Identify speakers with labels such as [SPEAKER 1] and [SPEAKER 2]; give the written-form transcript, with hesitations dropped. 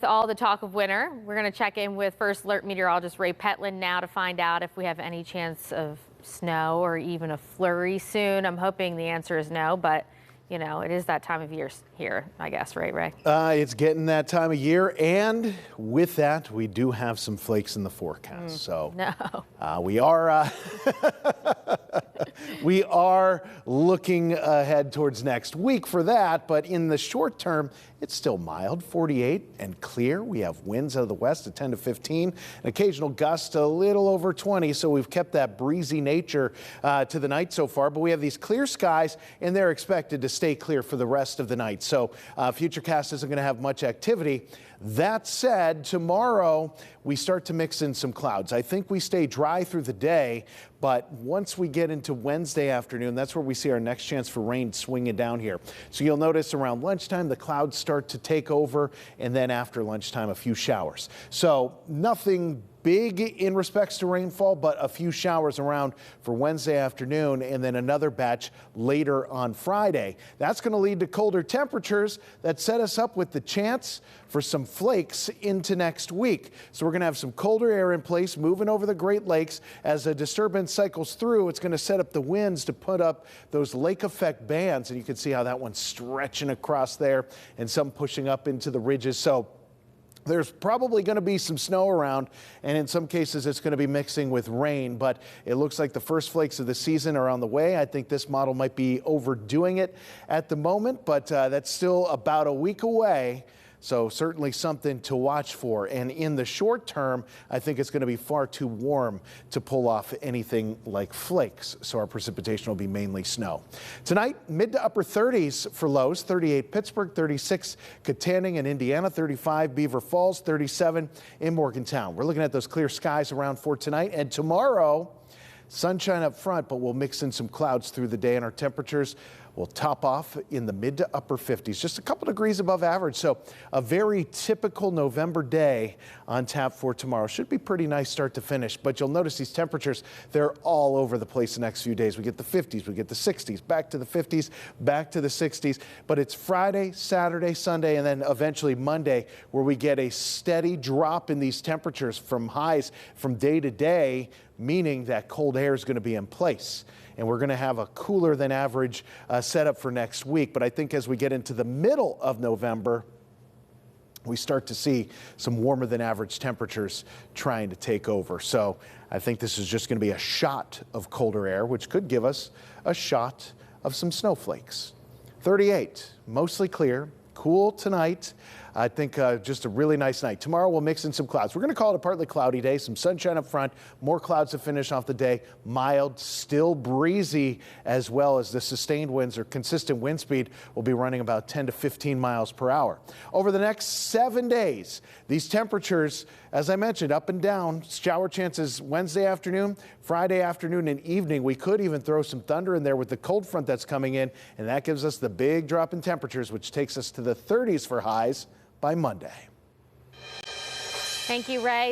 [SPEAKER 1] All the talk of winter, we're going to check in with First Alert Meteorologist Ray Petelin now to find out if we have any chance of snow or even a flurry soon. I'm hoping the answer is no, but you know, it is that time of year here, I guess, right, Ray?
[SPEAKER 2] It's getting that time of year, and with that, we do have some flakes in the forecast. So
[SPEAKER 1] no.
[SPEAKER 2] we are looking ahead towards next week for that, but in the short term, it's still mild, 48 and clear. We have winds out of the west at 10 to 15, an occasional gust a little over 20, so we've kept that breezy nature to the night so far, but we have these clear skies, and they're expected to stay clear for the rest of the night. So Futurecast isn't going to have much activity. That said, tomorrow we start to mix in some clouds. I think we stay dry through the day, but once we get into Wednesday afternoon, that's where we see our next chance for rain swinging down here. So you'll notice around lunchtime, the clouds start to take over, and then after lunchtime, a few showers. So nothing big in respects to rainfall, but a few showers around for Wednesday afternoon, and then another batch later on Friday. That's going to lead to colder temperatures that set us up with the chance for some flakes into next week. So we're going to have some colder air in place moving over the Great Lakes. As a disturbance cycles through, it's going to set up the winds to put up those lake effect bands, and you can see how that one's stretching across there and some pushing up into the ridges. So there's probably going to be some snow around, and in some cases it's going to be mixing with rain, but it looks like the first flakes of the season are on the way. I think this model might be overdoing it at the moment, but that's still about a week away. So certainly something to watch for. And in the short term, I think it's going to be far too warm to pull off anything like flakes. So our precipitation will be mainly snow. Tonight, mid to upper 30s for lows, 38 Pittsburgh, 36 Katanning and Indiana, 35 Beaver Falls, 37 in Morgantown. We're looking at those clear skies around for tonight, and tomorrow, sunshine up front, but we'll mix in some clouds through the day, and our temperatures will top off in the mid to upper 50s, just a couple degrees above average. So a very typical November day on tap for tomorrow. Should be pretty nice start to finish, but you'll notice these temperatures, they're all over the place the next few days. We get the 50s, we get the 60s, back to the 50s, back to the 60s, but it's Friday, Saturday, Sunday, and then eventually Monday where we get a steady drop in these temperatures from highs from day to day, meaning that cold air is going to be in place. And we're going to have a cooler than average setup for next week. But I think as we get into the middle of November, we start to see some warmer than average temperatures trying to take over. So I think this is just going to be a shot of colder air, which could give us a shot of some snowflakes. 38, mostly clear, cool tonight. I think just a really nice night. Tomorrow we'll mix in some clouds. We're going to call it a partly cloudy day, some sunshine up front, more clouds to finish off the day, mild, still breezy, as well as the sustained winds or consistent wind speed will be running about 10 to 15 miles per hour. Over the next 7 days, these temperatures, as I mentioned, up and down, shower chances Wednesday afternoon, Friday afternoon and evening. We could even throw some thunder in there with the cold front that's coming in, and that gives us the big drop in temperatures, which takes us to the 30s for highs by Monday.
[SPEAKER 1] Thank you, Ray.